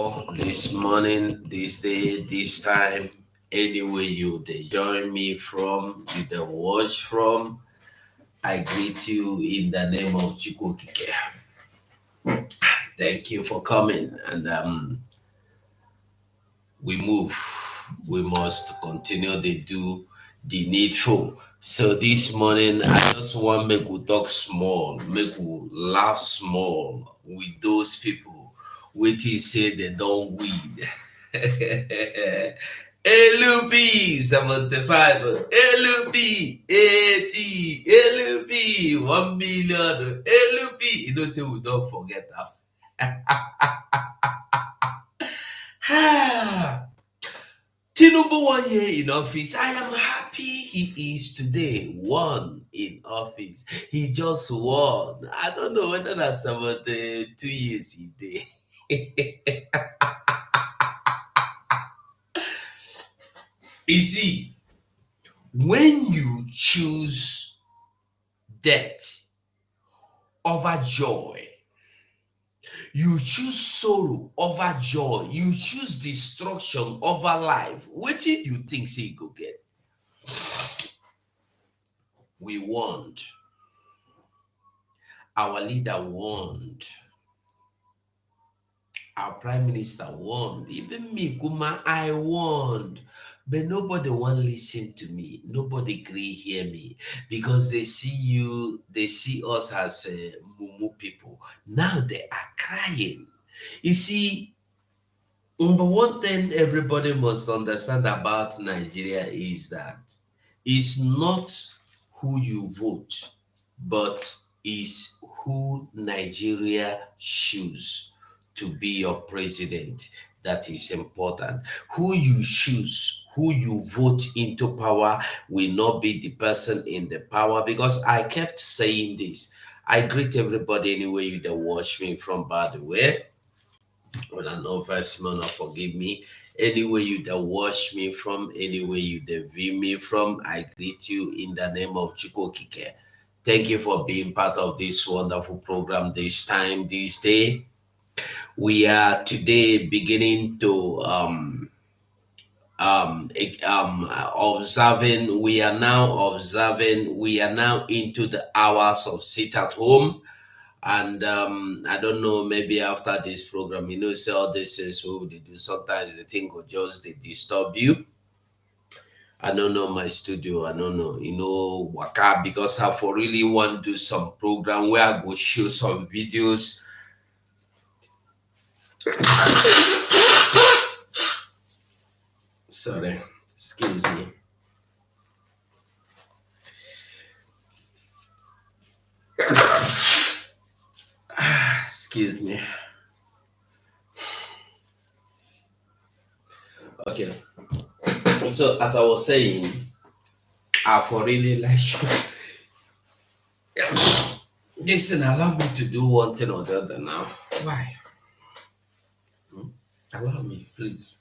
all this morning, this day, this time, anywhere you they join me from, you they watch from. I greet you in the name of Chukukike. Thank you for coming, and we move. We must continue to do the needful. So this morning, I just want make we talk small, make we laugh small with those people. Wait till say they don't weed. LUP 75, LUP 80, LUP 1 million, LUP. You know, say we don't forget that. Tinubu 1 year in office. I am happy he is today. One in office. He just won. I don't know whether that's about 2 years he did. You see, when you choose death over joy, you choose sorrow over joy, you choose destruction over life, what did you think say you go get? We want. Our leader warned. Our prime minister warned. Even me, Kuma, I warned. But nobody want listen to me. Nobody agree hear me because they see us as mumu people. Now they are crying. You see, number one thing everybody must understand about Nigeria is that it's not who you vote, but is who Nigeria choose to be your president. That is important. Who you choose, who you vote into power will not be the person in the power, because I kept saying this. I greet everybody anyway you that watch me from, by the way. When I know first man, forgive me. Anywhere you that watch me from, anywhere you that view me from, I greet you in the name of Chukokike. Thank you for being part of this wonderful program this time, this day. We are today beginning to observing. We are now into the hours of sit at home. And I don't know, maybe after this program, say all these things what they do. Sometimes the thing will just they disturb you. I don't know my studio, I don't know, waka, because I for really want to do some program where I go show some videos. Sorry, excuse me. Excuse me. Okay. So as I was saying, I for really like this thing allow me to do one thing or the other now. Why? Allow me, please.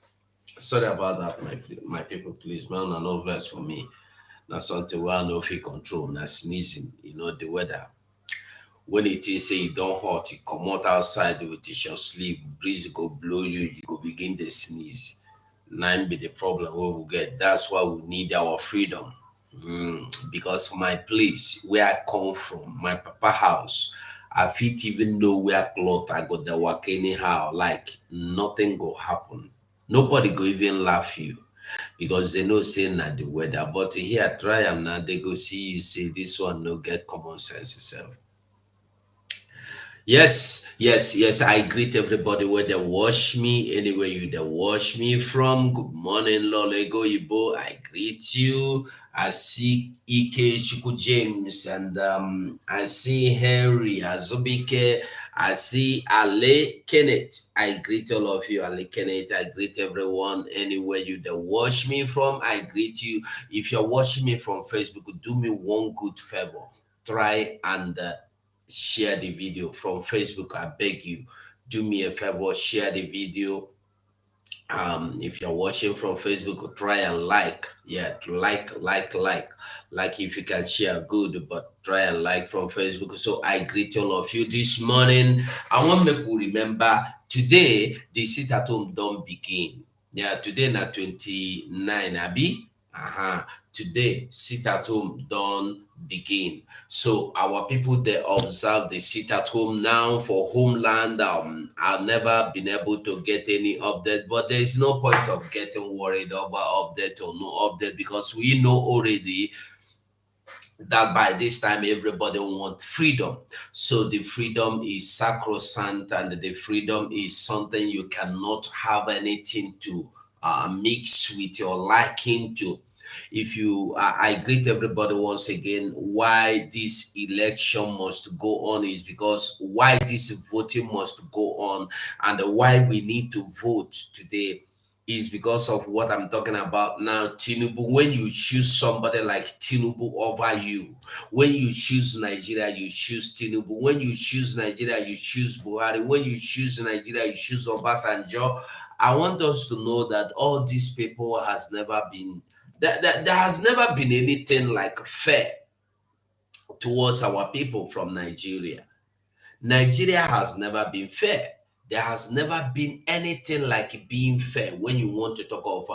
Sorry about that, my people, please. Man, no verse for me. That's something where I know if you control. Now sneezing, the weather. When it is say you don't hot, you come out outside with your sleep, breeze go blow you, you go begin to sneeze. Nine be the problem we will get. That's why we need our freedom. Because my place where I come from, my papa house, I fit even know where cloth I got the work anyhow. Like nothing go happen. Nobody go even laugh you because they know saying that the weather. But here try am now, they go see you say this one no get common sense itself. Yes. I greet everybody where they watch me, anywhere you they watch me from. Good morning, Lolego Ibo. I greet you. I see Ike Chuku James, and I see Henry Azubike. I see Ale Kenneth. I greet all of you, Ale Kenneth. I greet everyone anywhere you they watch me from. I greet you. If you're watching me from Facebook, do me one good favor. Try and share the video from Facebook. I beg you, do me a favor, share the video. If you're watching from Facebook, try and like. Like if you can share, good, but try and like from Facebook. So I greet all of you this morning. I want to make you remember Today, the sit at home don't begin. Yeah, today na 29, abi? Today, sit at home don't begin. So our people they observe the sit at home now for homeland. I've never been able to get any update, but there is no point of getting worried about update or no update because we know already that by this time everybody wants freedom. So the freedom is sacrosanct, and the freedom is something you cannot have anything to mix with your liking to. If you I greet everybody once again. Why this election must go on is because why this voting must go on, and why we need to vote today is because of what I'm talking about now. Tinubu, when you choose somebody like Tinubu over you, when you choose Nigeria, you choose Tinubu. When you choose Nigeria, you choose Buhari. When you choose Nigeria, you choose Obasanjo. I want us to know that all these people has never been, there has never been anything like fair towards our people from Nigeria. Nigeria has never been fair. There has never been anything like being fair. When you want to talk of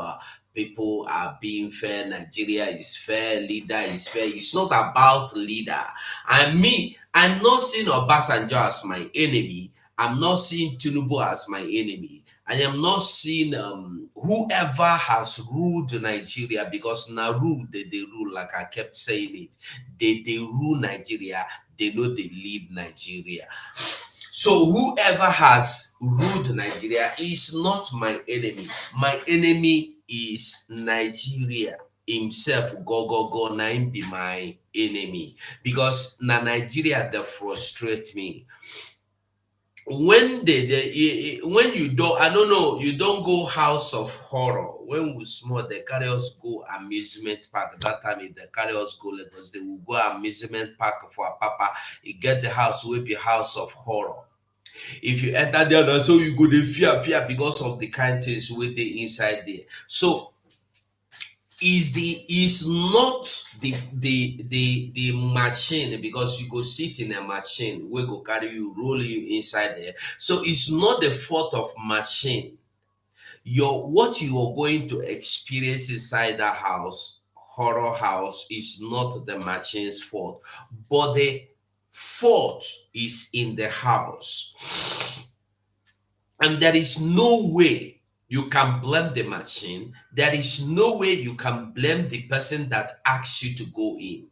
people are being fair, Nigeria is fair, leader is fair. It's not about leader. I'm not seeing Obasanjo as my enemy. I'm not seeing Tinubu as my enemy. I am not seeing whoever has ruled Nigeria, because now rule they rule, like I kept saying it. They rule Nigeria. They know they lead Nigeria. So whoever has ruled Nigeria is not my enemy. My enemy is Nigeria himself. Go, na him be my enemy. Because na Nigeria that frustrate me. When when you don't, I don't know, you don't go house of horror. When we small, they carry us go amusement park. That time if they carry us go Lagos, they will go amusement park for a papa. You get the house will be house of horror. If you enter there, na so you go dey fear because of the kind things wey dey inside there. So is not the machine, because you go sit in a machine wey go carry you, roll you inside there. So it's not the fault of machine. Your what you are going to experience inside that house, horror house, is not the machine's fault, but the fault is in the house. And there is no way you can blame the machine. There is no way you can blame the person that asked you to go in.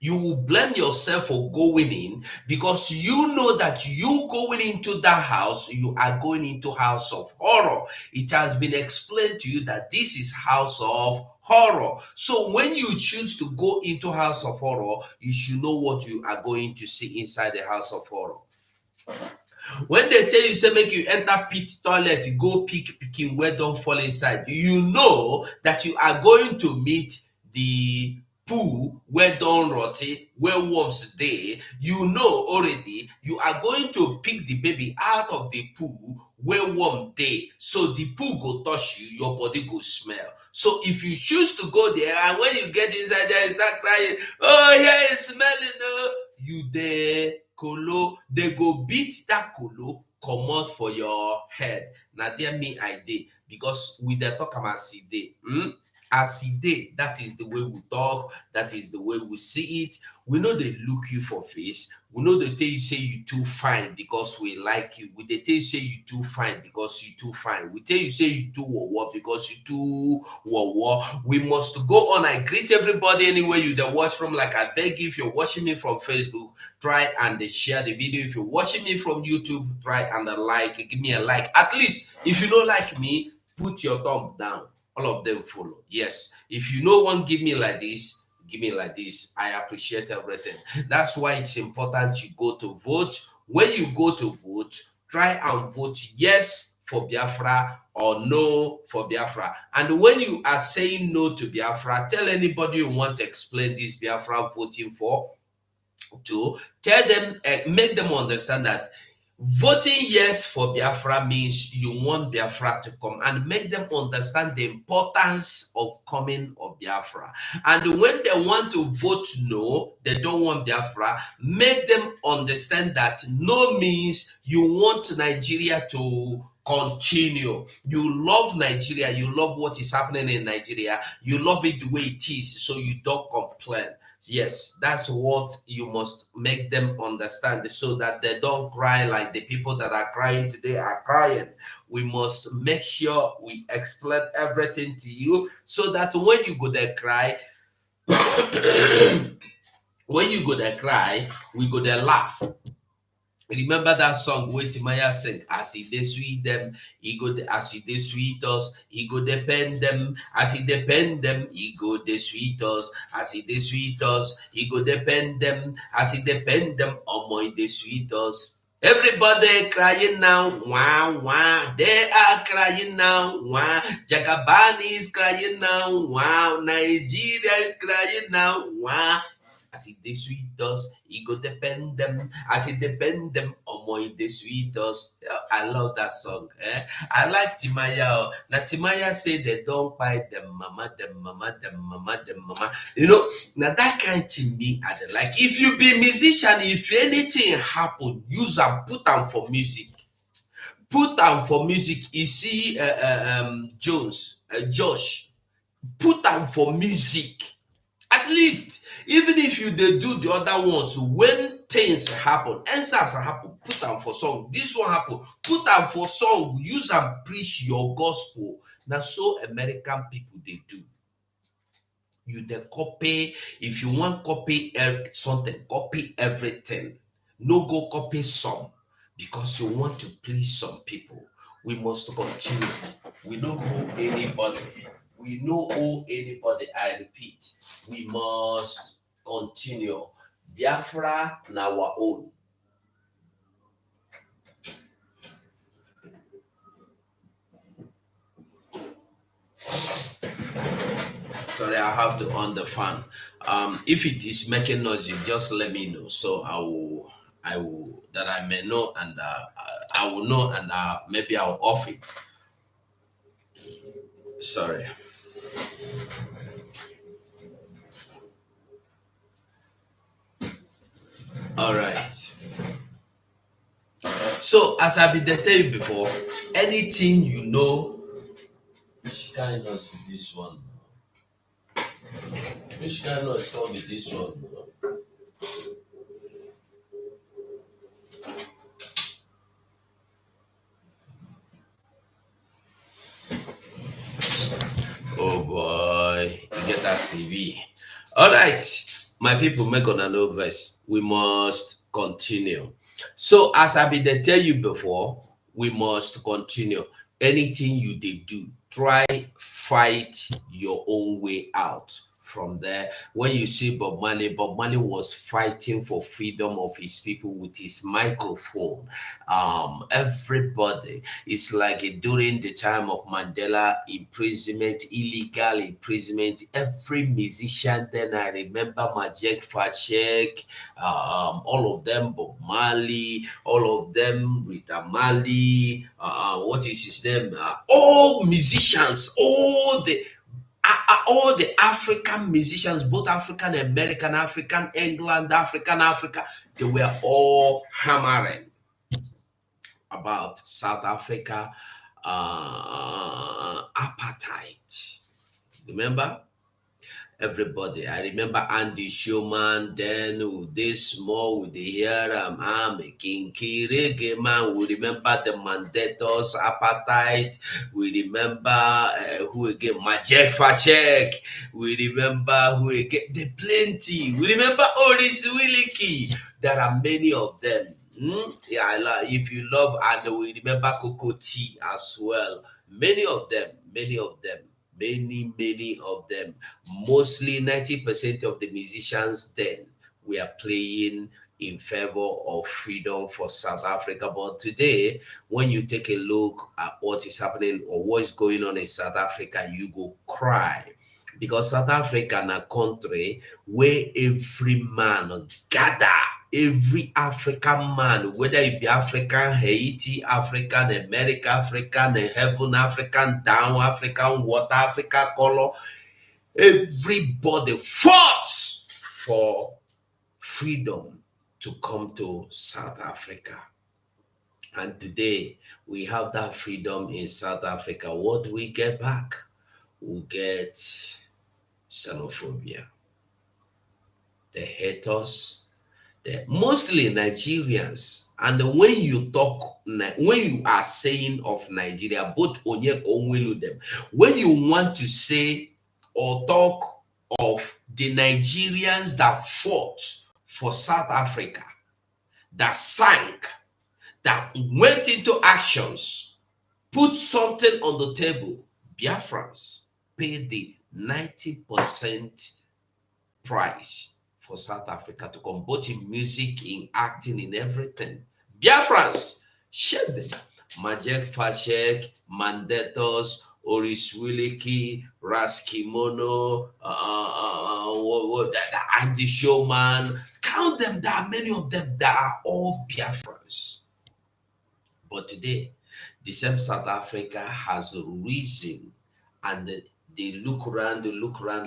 You will blame yourself for going in, because you know that you going into that house, you are going into house of horror. It has been explained to you that this is house of horror. So when you choose to go into house of horror, you should know what you are going to see inside the house of horror. When they tell you say make you enter pit toilet, go pick pikin wey don fall inside, you know that you are going to meet the poo wey don rot ten, wey worms dey. You know already you are going to pick the baby out of the poo wey worm dey. So the poo go touch you, your body go smell. So if you choose to go there, and when you get inside there, you start crying, oh yeah, it's smelling, oh, you there kolo, they go beat that kolo comot for your head. Na there me I dey, because we dey talk am as e dey. As e dey, that is the way we talk, that is the way we see it. We no dey look you for face. We no dey tell you say you too fine because we like you. We dey tell you say you too fine because you too fine. We tell you say you too wawa because you too wawa. We must go on. I greet everybody anywhere you dey watch from. Like I beg you, if you're watching me from Facebook, try and share the video. If you're watching me from YouTube, try and like, give me a like. At least if you don't like me, put your thumb down. All of them follow. Yes. If you no one give me like this, give me like this. I appreciate everything. That's why it's important you go to vote. When you go to vote, try and vote yes for Biafra or no for Biafra. And when you are saying no to Biafra, tell anybody you want to explain this Biafra voting for, to tell them, make them understand that Voting yes for Biafra means you want Biafra to come and make them understand the importance of coming of Biafra. And when they want to vote no, they don't want Biafra, make them understand that no means you want Nigeria to continue. You love Nigeria, you love what is happening in Nigeria, you love it the way it is, so you don't complain. Yes, that's what you must make them understand so that they don't cry like the people that are crying today are crying. We must make sure we explain everything to you so that when you go there cry, when you go there cry, we go there laugh. Remember that song wey Timaya sing, as he dey sweet them, he go as he dey sweet us, he go depend them, as he depend them, he go dey sweet us, as he dey sweet us, he go depend them, as he depend them, omo he dey sweet us. Everybody crying now, wah wah. They are crying now, wah. Jagabani is crying now, wow. Nigeria is crying now, wah. As it dey sweet us, he go depend them. As it depend them, omo it dey sweet us. I love that song. I like Timaya. Now Timaya say they don't buy them mama, them mama, them mama, them mama. You know, now that kind thing me I dey like. If you be musician, if anything happen, use and put am for music. Put am for music. You see, Josh, put am for music. At least, even if you dey do the other ones, when things happen, answers happen, put am for song. This one happen, put am for song. Use and preach your gospel. Now, so American people they do. You dey copy. If you want copy something, copy everything. No go copy some because you want to please some people. We must continue. We don't owe anybody. We no owe anybody. I repeat, we must continue. Biafra na our own. Sorry, I have to on the fan. If it is making noise, you just let me know. So I will that I may know, and I will know, and maybe I'll off it. Sorry. All right. So as I been tell you before, anything you know, which kind of this one? Which kind of come with this one? Oh boy, you get that CV. All right, my people, make on no verse. We must continue. So as I been tell you before, we must continue. Anything you did do, try fight your own way out from there. When you see Bob Marley was fighting for freedom of his people with his microphone. Everybody, it's like during the time of Mandela imprisonment, illegal imprisonment. Every musician then, I remember Majek Fashek, all of them, Bob Marley, all of them, Rita Marley, what is his name? All musicians, all the African musicians, both African American, African England, Africa, they were all hammering about South Africa apartheid. Remember? Everybody. I remember Andy Showman, then with this small with the hair, I'm a kinky reggae man. We remember the Mandatos apartheid. We remember who again? Majek Fachek. We remember who again? The plenty. We remember Oris Williki. There are many of them. Yeah, if you love, and we remember Coco T as well. Many of them, many of them. Mostly 90% of the musicians then were playing in favor of freedom for South Africa. But today, when you take a look at what is happening or what is going on in South Africa, you go cry. Because South Africa is a country where every man gather. every African man, whether it be African Haiti, African America, African heaven, African down, African water, African color, everybody fought for freedom to come to South Africa. And today we have that freedom in South Africa. What do we get back? We get xenophobia. They hate us. They're mostly Nigerians. And when you talk, when you are saying of Nigeria, both Onyeko Onwelu them, when you want to say or talk of the Nigerians that fought for South Africa, that sank, that went into actions, put something on the table, Biafrans paid the 90% price for South Africa to come, both in music, in acting, in everything. Biafrans, share them. Majek Fashek, Mandetos, Oris Wiliki, Raskimono, Andy Showman. Count them. There are many of them that are all Biafrans. But today, the same South Africa has risen, and they look around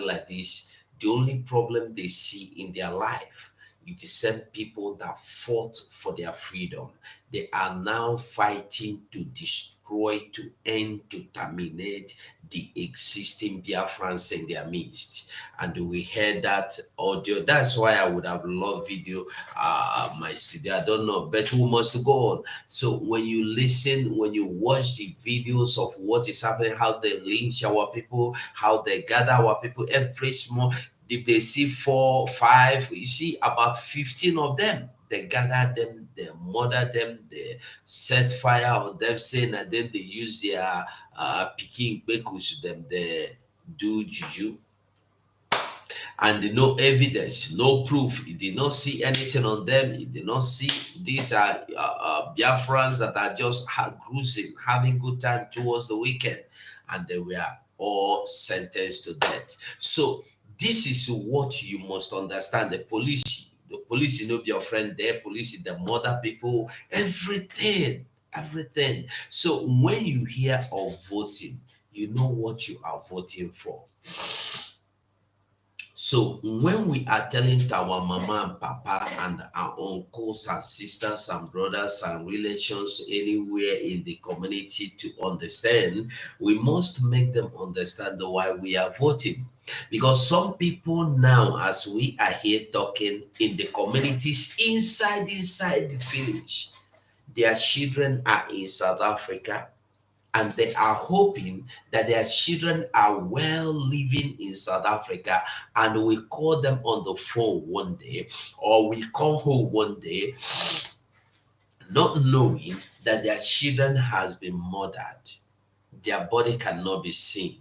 like this. The only problem they see in their life is the same people that fought for their freedom. They are now fighting to destroy, to end, to terminate the existing Biafrans in their midst. And we heard that audio. That's why I would have loved video my studio. I don't know, but we must go on. So when you listen, when you watch the videos of what is happening, how they lynch our people, how they gather our people, every small, if they see 4, 5, you see about 15 of them, they gather them, they murder them, they set fire on them, saying, and then they use their picking bekus them, they do juju, and no evidence, no proof. He did not see anything on them. He did not see. These are Biafrans that are just cruising, having good time towards the weekend, and they were all sentenced to death. So this is what you must understand. The police, you know, be your friend. Their police, the murder people, everything, everything. So when you hear of voting, you know what you are voting for. So when we are telling our mama and papa and our uncles and sisters and brothers and relations anywhere in the community to understand, we must make them understand why we are voting. Because some people now, as we are here talking in the communities inside the village, their children are in South Africa, and they are hoping that their children are well living in South Africa, and we call them on the phone one day, or we call home one day, not knowing that their children has been murdered. Their body cannot be seen.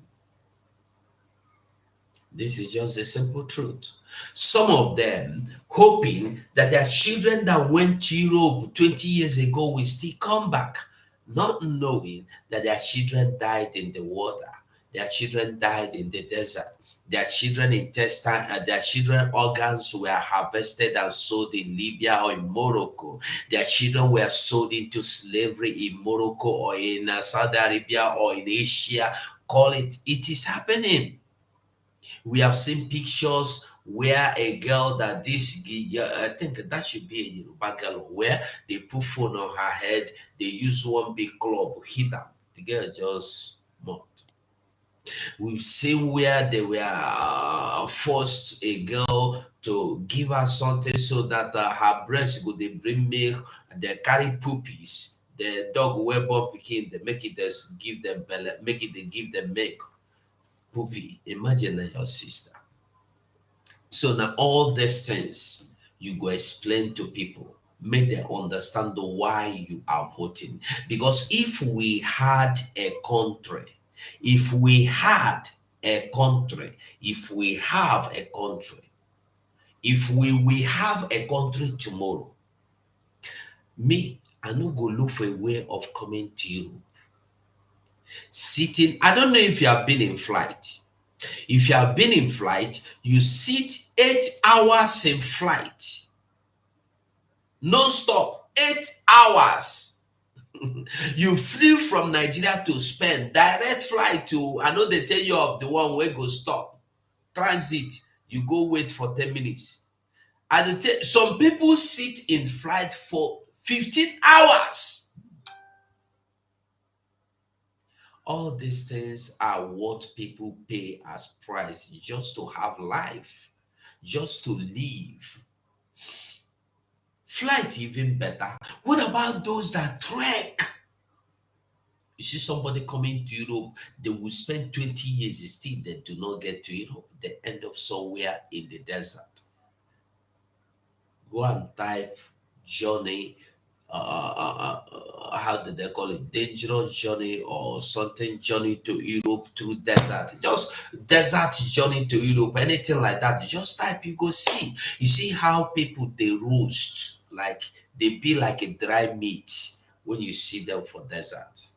This is just a simple truth. Some of them hoping that their children that went to Europe 20 years ago will still come back, not knowing that their children died in the water, their children died in the desert, their children intestine, their children organs were harvested and sold in Libya or in Morocco. Their children were sold into slavery in Morocco or in Saudi Arabia or in Asia. Call it. It is happening. We have seen pictures where a girl that I think that should be a Yoruba girl, where they put phone on her head, they use one big club, hit her. The girl just mocked. We've seen where they were forced a girl to give her something so that her breast would they bring milk, and they carry poopies. The dog will born picking, they make it just give them belly, make it they give them milk. Poopy. Imagine that your sister. So now all these things you go explain to people, make them understand why you are voting. Because if we had a country, if we had a country, if we have a country, if we have a country tomorrow, me, I no go look for a way of coming to you. Sitting, I don't know if you have been in flight. If you have been in flight, you sit 8 hours in flight. non-stop, 8 hours. You flew from Nigeria to Spain, direct flight to, I know they tell you of the one where go stop, transit, you go wait for 10 minutes. And some people sit in flight for 15 hours. All these things are what people pay as price just to have life, just to live. Flight even better. What about those that trek? You see somebody coming to Europe, they will spend 20 years still, they do not get to Europe. They end up somewhere in the desert. Go and type journey, how did they call it? Dangerous journey or something, journey to Europe through desert. Just desert journey to Europe, anything like that. Just type, you go see. You see how people they roast, like they be like a dry meat when you see them for desert.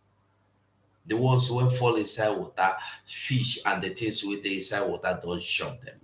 The ones who fall inside water, fish and the things with the inside water don't shut them.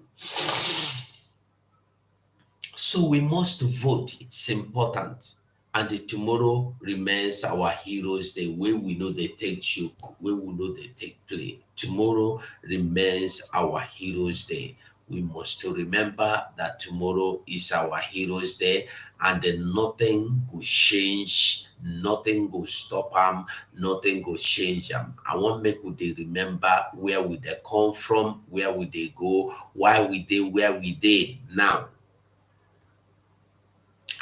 So we must vote. It's important. And the tomorrow remains our heroes, the way we know they take joke, way we know they take play. Tomorrow remains our heroes day. We must remember that tomorrow is our heroes day, and then nothing will change, nothing will stop them, nothing will change them. I want make we they remember where we they come from, where we they go, why we they where we they now.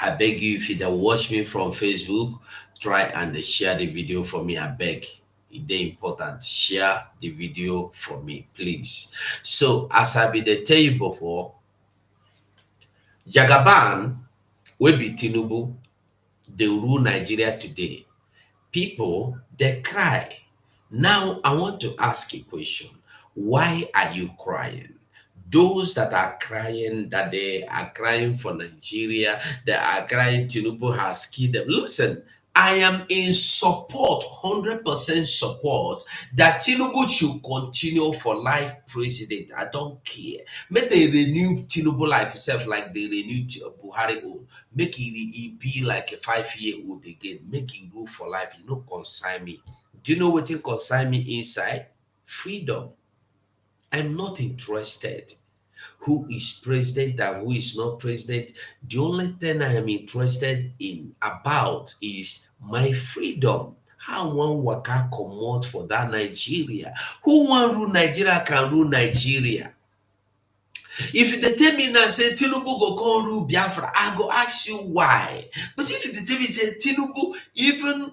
I beg you, if you don't watch me from Facebook, try and share the video for me. I beg. It's important. Share the video for me, please. So, as I be the tell you before, Jagaban will be Tinubu. They rule Nigeria today. People, they cry. Now, I want to ask a question. Why are you crying? Those that are crying, that they are crying for Nigeria, they are crying Tinubu has killed them. Listen, I am in support, 100% support, that Tinubu should continue for life president. I don't care. Make they renew Tinubu life itself like they renewed Buhari old. Make it be like a 5-year-old again. Make it rule for life. You know, consign me. Do you know what it consign me inside? Freedom. I'm not interested who is president and who is not president. The only thing I am interested in about is my freedom. How one waka comot for that Nigeria? Who want rule Nigeria can rule Nigeria. If they tell me now say Tinubu go come rule Biafra, I go ask you why. But if they tell me say Tinubu, even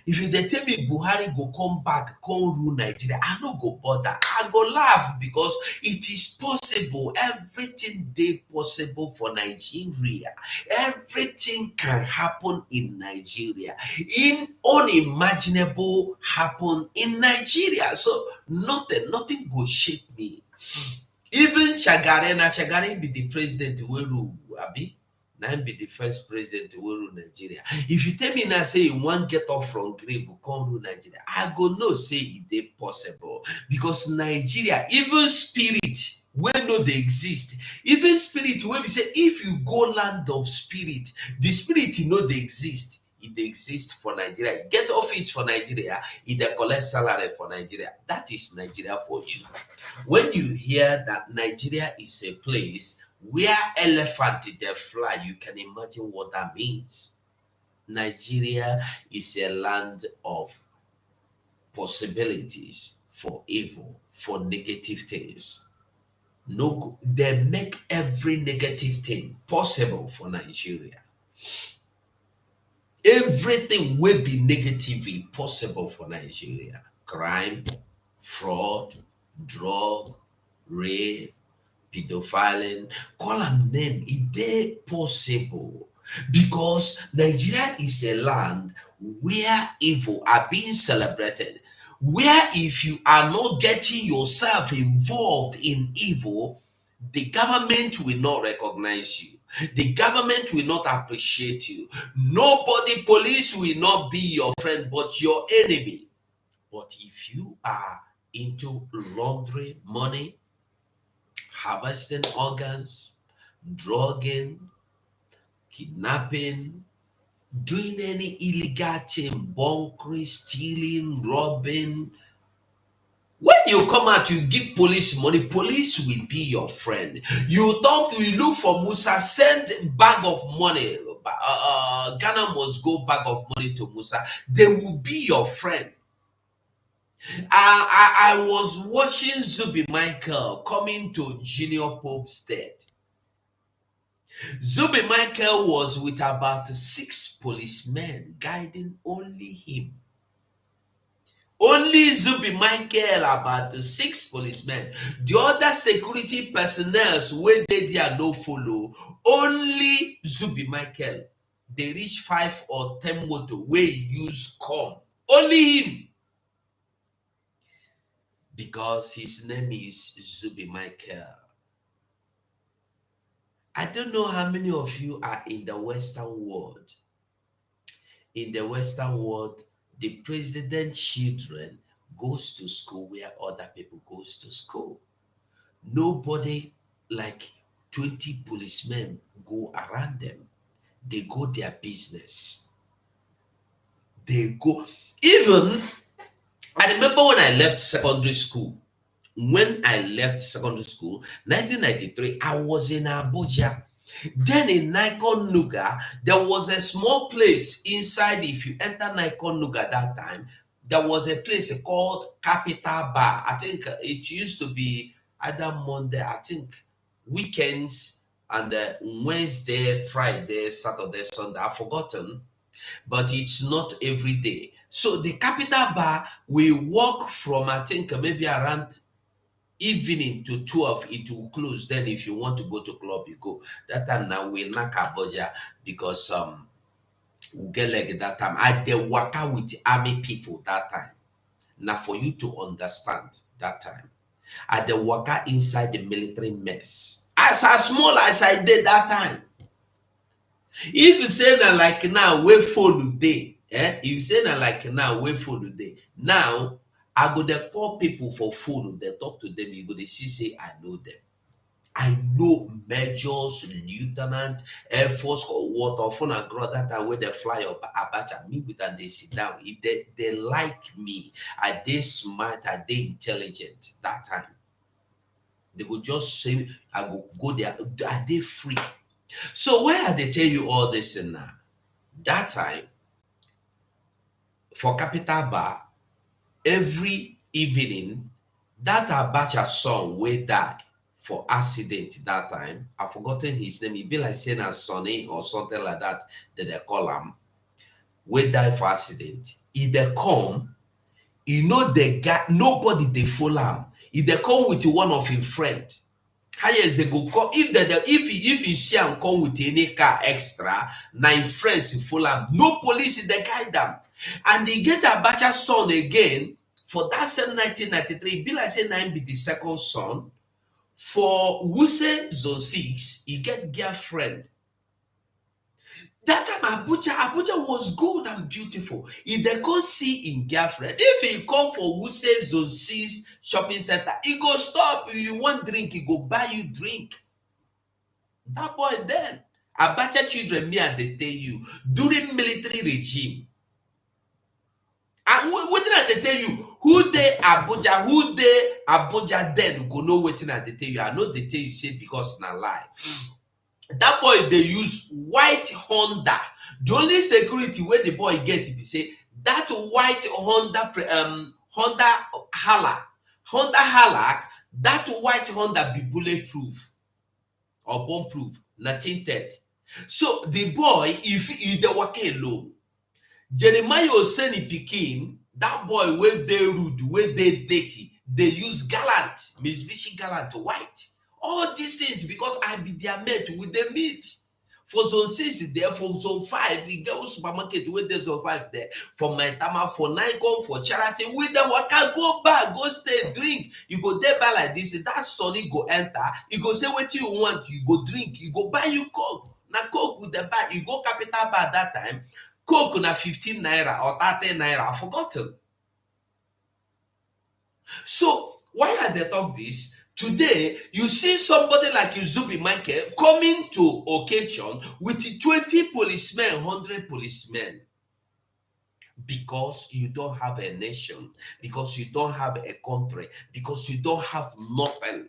if they tell me Buhari go come back, come rule Nigeria, I no go bother. I go laugh because it is possible. Everything dey possible for Nigeria. Everything can happen in Nigeria. Unimaginable happen in Nigeria. So nothing go shake me. Even Shagari be the president wey rule abi, na him be the first president wey rule Nigeria. If you tell me now say you wan get up from grave come rule Nigeria, I go know say e dey possible because Nigeria, even spirit wey no dey exist, even spirit wey be say if you go land of spirit, the spirit no dey exist. E dey exist for Nigeria. E get office for Nigeria, e dey collect salary for Nigeria. That is Nigeria for you. When you hear that Nigeria is a place where elephant they fly, you can imagine what that means. Nigeria is a land of possibilities for evil, for negative things. No, they make every negative thing possible for Nigeria. Everything will be negatively possible for Nigeria. Crime, fraud, drug, rape, pedophiling, call them name, it dey possible because Nigeria is a land where evil are being celebrated, where if you are not getting yourself involved in evil, the government will not recognize you. The government will not appreciate you. Nobody, police will not be your friend but your enemy. But if you are into laundering money, harvesting organs, drugging, kidnapping, doing any illegal thing, bunkering, stealing, robbing. When you come out, you give police money, police will be your friend. You talk, you look for Musa, send bag of money. Ghana must go bag of money to Musa. They will be your friend. I was watching Zubi Michael coming to Junior Pope's death. Zubi Michael was with about 6 policemen guiding only him. Only Zubi Michael about 6 policemen. The other security personnel wey dey there no follow. Only Zubi Michael. They reach 5 or 10 motor wey use come. Only him. Because his name is Zubi Michael. I don't know how many of you are in the Western world. In the Western world, the president's children goes to school where other people goes to school. Nobody like 20 policemen go around them. They go their business. They go. Even, I remember when I left secondary school. When I left secondary school, 1993, I was in Abuja. Then in Nikon Nuga, there was a small place inside. If you enter Nikon Nuga that time, there was a place called Capital Bar. I think it used to be either Monday, I think weekends, and Wednesday, Friday, Saturday, Sunday. I've forgotten, but it's not every day. So the Capital Bar, we walk from, I think maybe around evening to 12, it will close. Then if you want to go to club, you go. That time now we knock Abuja because we get like that time. I dey waka with army people that time. Now for you to understand that time, I dey waka inside the military mess. As small as I did that time. If you say that like now, we phone day. If you say that like now, we phone day. Now I go dey call people for phone, they talk to them, you go dey see say I know them. I know majors, lieutenant, air force, or what of phone and grow that time where they fly up Abacha, me with and they sit down. They like me. Are they smart? Are they intelligent? That time. They would just say, I go there. Are they free? So why are they tell you all this in now? That time, for Capital Bar, every evening, that Abacha son will die for accident that time. I've forgotten his name. It be like saying a Sonny or something like that they call him. Will die for accident. If they come, you know the guy, nobody they follow him. If they come with one of his friend, highest they go come. If you see him come with any car extra, 9 friends follow him. No police they guide them. And they get Abacha son again for that same 1993. Be like say 9 be the second son. For Wuse Zone 6, he get girlfriend. That time Abuja was good and beautiful. If they can't see in girlfriend, if he come for Wuse Zone 6 shopping center, he go stop. You want drink, he go buy you drink. That boy then. Abacha children, me and they tell you, during military regime, and wetin they tell you, who they Abuja then go know wetin they tell you. I know they tell you say because na lie. That boy they use white Honda. The only security where the boy get be say that white Honda Hala, that white Honda be bulletproof or bomb-proof, nothing dead. So the boy, if he dey waka alone, Jeremiah Oseni pikin, that boy wey dey rude, wey dey dirty, they use gallant, Mitsubishi Gallant white. All these things because I be their mate with the meat. For zone 6 there, for zone 5, we go supermarket where there's zone 5 there. For my tama, for Nikon, for charity, with the waka, go back, go stay, drink. You go there by like this, that Sonny go enter, you go say what you want, you go drink, you go buy you Coke. Now Coke with the bag, you go Capital Bar that time, Coke na 15 naira or 30 naira, I've forgotten. So why are they talk this? Today, you see somebody like Zubi Michael coming to occasion with 20 policemen, 100 policemen, because you don't have a nation, because you don't have a country, because you don't have nothing.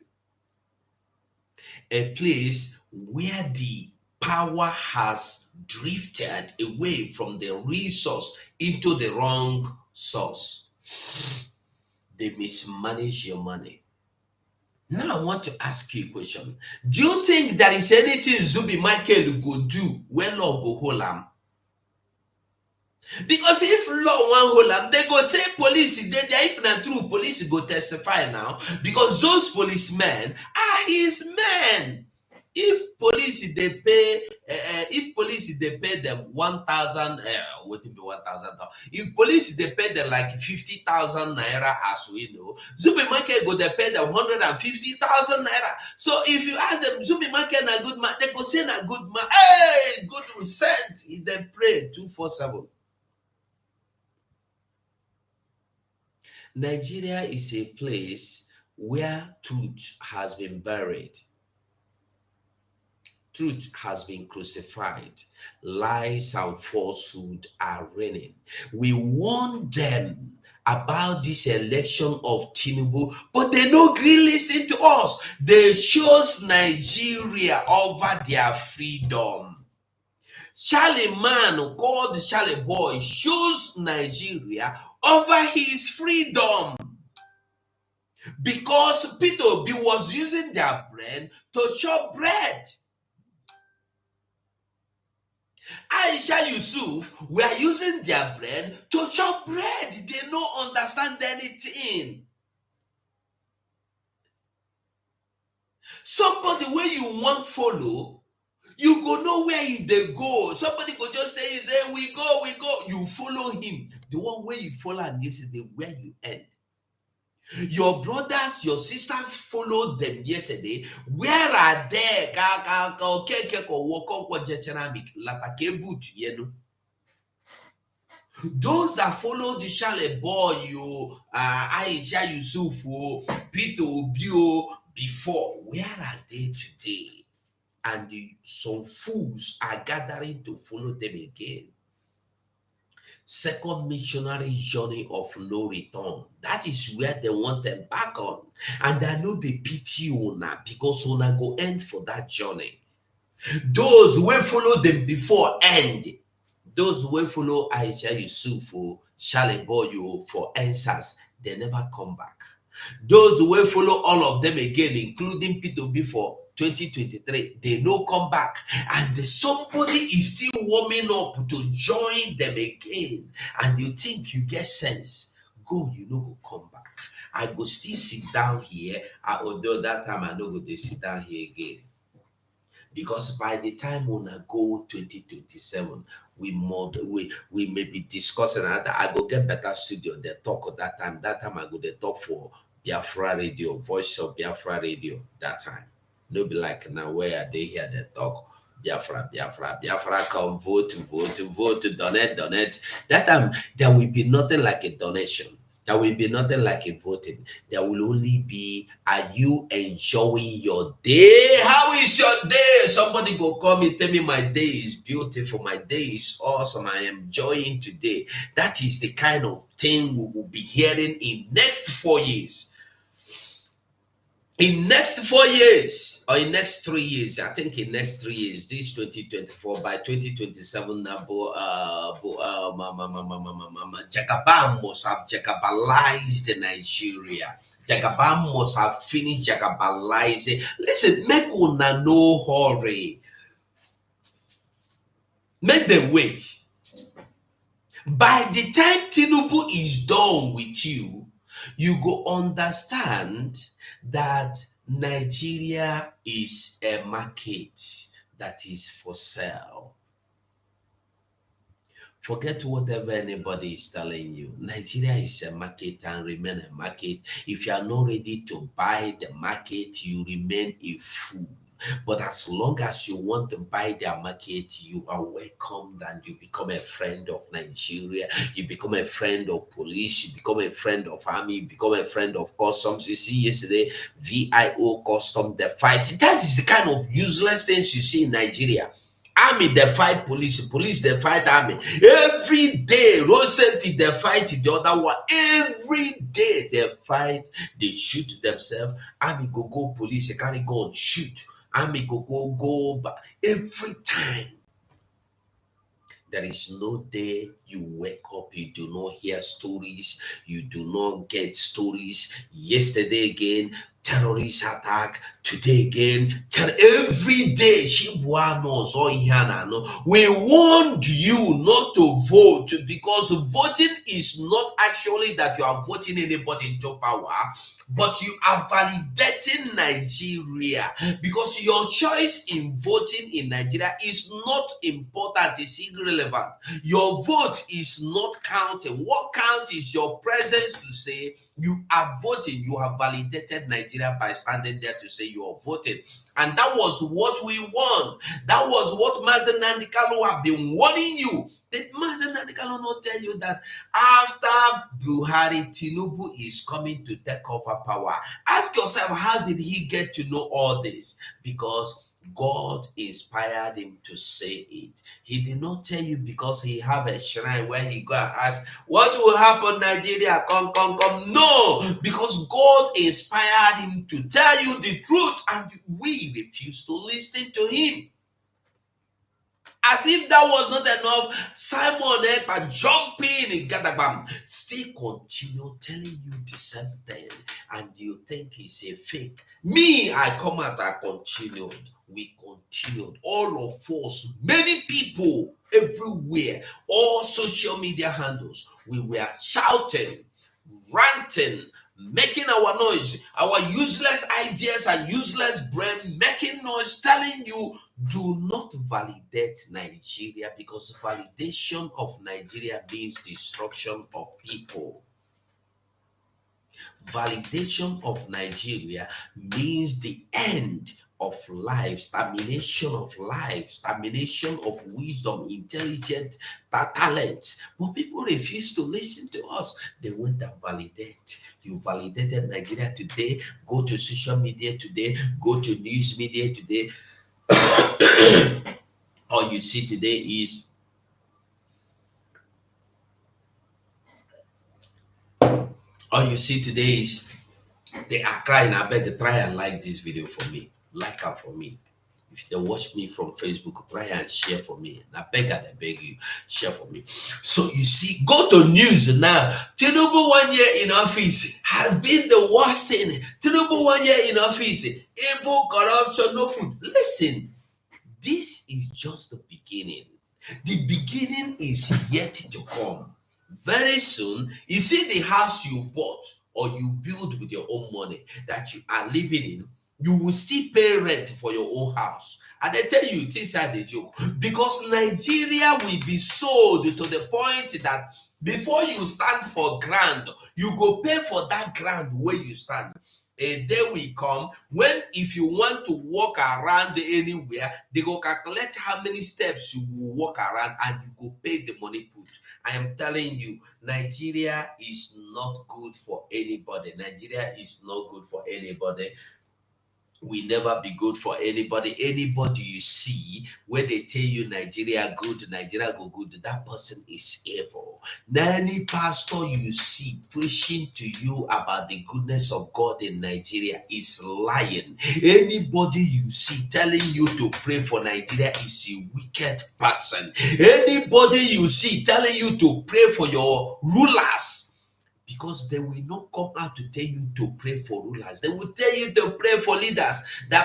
A place where the power has drifted away from the resource into the wrong source. They mismanage your money. Now I want to ask you a question. Do you think there is anything Zubi Michael go do when law go hold am? Because if law wan hold am, they go say police dey there. If na true, police go testify now. Because those policemen are his men. If police dey pay, them 1,000, wetin be 1,000? If police dey pay them like 50,000 naira, as we know, Zubi Michael go dey pay them 150,000 naira. So if you ask them, Zubi Michael na good man, they go say na good man. Hey, good resent. He dey pray 247. Nigeria is a place where truth has been buried. Truth has been crucified. Lies and falsehood are reigning. We warn them about this election of Tinubu, but they no gree listen to us. They chose Nigeria over their freedom. Charlie man called Charlie boy chose Nigeria over his freedom. Because Peter Obi was using their brain to chop bread. Aisha Yusuf were using their brain to chop bread. They don't understand anything. Somebody where you want follow, you go know where they go. Somebody go just say, we go. You follow him. The one where you follow him yesterday, where you end. Your brothers, your sisters followed them yesterday. Where are they? Those that followed the Charlie boy, Aisha Yusuf, Peter Obi before, where are they today? And some fools are gathering to follow them again. Second missionary journey of no return. That is where they want them back on. And I know they pity una because una go end for that journey. Those who follow them before end. Those who follow Aisha Yusuf, Charlie Boy for answers, they never come back. Those who follow all of them again, including Peter before 2023, they no come back. And somebody is still warming up to join them again. And you think you get sense. Go, you no go come back. I go still sit down here, although that time I no go dey sit down here again. Because by the time we go 2027, we may be discussing. I go get better studio. They talk at that time. That time I go they talk for Biafra Radio, Voice of Biafra Radio. That time, no be like now where they hear they talk Biafra. Come vote, donate. That time there will be nothing like a donation. There will be nothing like a voting. There will only be, are you enjoying your day? How is your day? Somebody go call me, tell me my day is beautiful. My day is awesome. I am enjoying today. That is the kind of thing we will be hearing in next 4 years. In next 4 years or in next 3 years, I think in next 3 years, this 2024, by 2027, Jagabam must have Jagabalized Nigeria. Jagabam must have finished Jagabalizing. Listen, make una no hurry. Make them wait. By the time Tinubu is done with you, you go understand that Nigeria is a market that is for sale. Forget whatever anybody is telling you. Nigeria is a market and remain a market. If you are not ready to buy the market, you remain a fool. But as long as you want to buy their market, you are welcomed and you become a friend of Nigeria. You become a friend of police. You become a friend of army. You become a friend of customs. You see, yesterday, VIO custom, the fight. That is the kind of useless things you see in Nigeria. Army they fight police, police they fight army. Every day, road safety they fight the other one. Every day they fight, they shoot themselves. Army go police, they carry gun shoot. Army go back. Every time. There is no day you wake up, you do not hear stories, you do not get stories. Yesterday again, terrorist attack. Today again, every day. We warned you not to vote because voting is not actually that you are voting anybody into power, but you are validating Nigeria because your choice in voting in Nigeria is not important, it's irrelevant. Your vote is not counting. What counts is your presence to say you are voting. You have validated Nigeria by standing there to say you are voting. And that was what we want. That was what Mazen Nandikalo have been warning you. Did Mazen Nandikalo not tell you that after Buhari, Tinubu is coming to take over power? Ask yourself, how did he get to know all this? Because God inspired him to say it. He did not tell you because he have a shrine where he go and ask, what will happen, Nigeria? Come, come, come. No, because God inspired him to tell you the truth, and we refuse to listen to him. As if that was not enough, Simon Ekpa jumping in Gadabam, still continue telling you the same thing, and you think it's a fake. Me, I come out, I continued. We continued. All of us, many people everywhere, all social media handles, we were shouting, ranting, making our noise, our useless ideas and useless brain making noise, telling you do not validate Nigeria because validation of Nigeria means destruction of people. Validation of Nigeria means the end of lives, termination of lives, termination of wisdom, intelligent talent. But people refuse to listen to us. They want to validate. You validated Nigeria today, go to social media today, go to news media today. All you see today is they are crying. I beg, try and like this video for me. Like her for me. If they watch me from Facebook, try and share for me. I beg you, share for me. So you see, go to news now. Tinubu 1 year in office has been the worst thing. Tinubu 1 year in office, evil, corruption, no food. Listen, this is just the beginning. The beginning is yet to come. Very soon, you see the house you bought or you build with your own money that you are living in, you will still pay rent for your own house. And I tell you, things are the joke. Because Nigeria will be sold to the point that before you stand for ground, you go pay for that ground where you stand. A day will come when if you want to walk around anywhere, they go calculate how many steps you will walk around and you go pay the money put. I am telling you, Nigeria is not good for anybody. Nigeria is not good for anybody. Will never be good for anybody. Anybody you see where they tell you Nigeria good, Nigeria go good, that person is evil. Now, any pastor you see preaching to you about the goodness of God in Nigeria is lying. Anybody you see telling you to pray for Nigeria is a wicked person. Anybody you see telling you to pray for your rulers, because they will not come out to tell you to pray for rulers. They will tell you to pray for leaders. The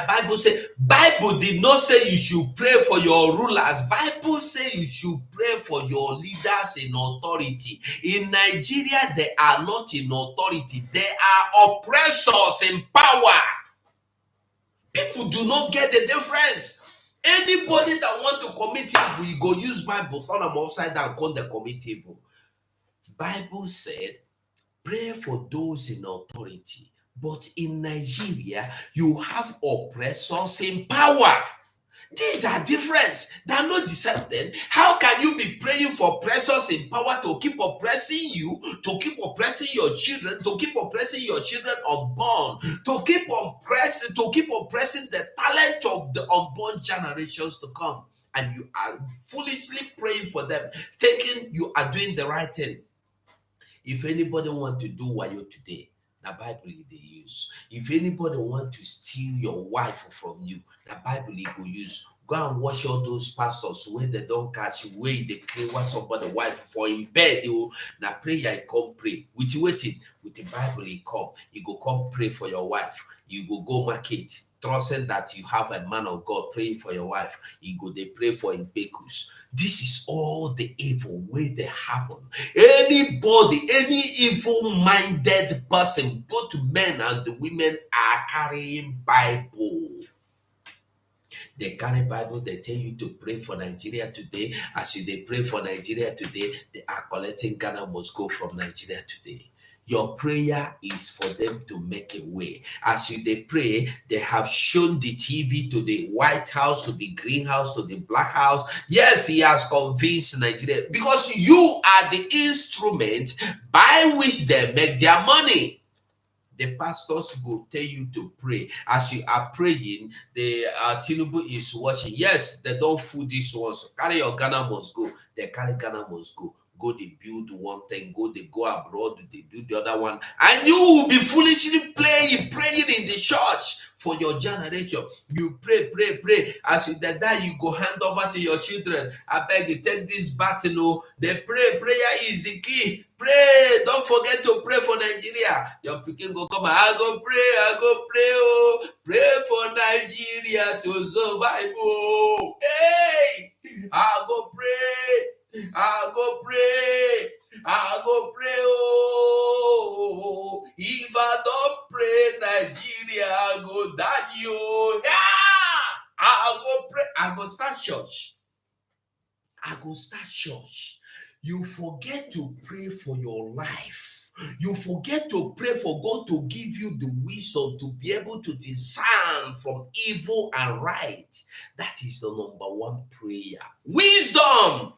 Bible did not say you should pray for your rulers. Bible say you should pray for your leaders in authority. In Nigeria, they are not in authority. They are oppressors in power. People do not get the difference. Anybody that want to commit evil, you go use Bible, turn them upside down, call them commit evil. Bible said, pray for those in authority. But in Nigeria, you have oppressors in power. These are different. They are not the same thing. How can you be praying for oppressors in power to keep oppressing you, to keep oppressing your children, to keep oppressing your children unborn, to keep oppressing the talent of the unborn generations to come? And you are foolishly praying for them, thinking you are doing the right thing. If anybody want to do wayo today, the Bible they use. If anybody want to steal your wife from you, the Bible go use. Go and watch all those pastors where they don't catch you, where they pray what somebody wife for in bed. Now prayer I come pray. With you waiting, with the Bible he come. He go come pray for your wife. You go market, trusting that you have a man of God praying for your wife. You go they pray for in Bekus. This is all the evil way they happen. Anybody, any evil-minded person, both men and the women are carrying Bible. They carry Bible, they tell you to pray for Nigeria today. As you they pray for Nigeria today, they are collecting Ghana must go from Nigeria today. Your prayer is for them to make a way. As you they pray, they have shown the TV to the White House, to the Green House, to the Black House. Yes, he has convinced Nigeria because you are the instrument by which they make their money. The pastors will tell you to pray. As you are praying, the Tinubu is watching. Yes, they don't fool these ones. Carry your Ghana must go. They carry Ghana must go. Go, they build one thing. Go, they go abroad. They do the other one. And you will be foolishly praying in the church for your generation. You pray. As you die, you go hand over to your children. I beg you, take this battle. They pray. Prayer is the key. Pray. Don't forget to pray for Nigeria. Your pikin go come. I go pray. Oh, pray for Nigeria to survive. Oh, hey, I go pray. Oh, if I don't pray, Nigeria go die. Oh, yeah. I go pray. I go start church. You forget to pray for your life. You forget to pray for God to give you the wisdom to be able to discern from evil and right. That is the number one prayer. Wisdom.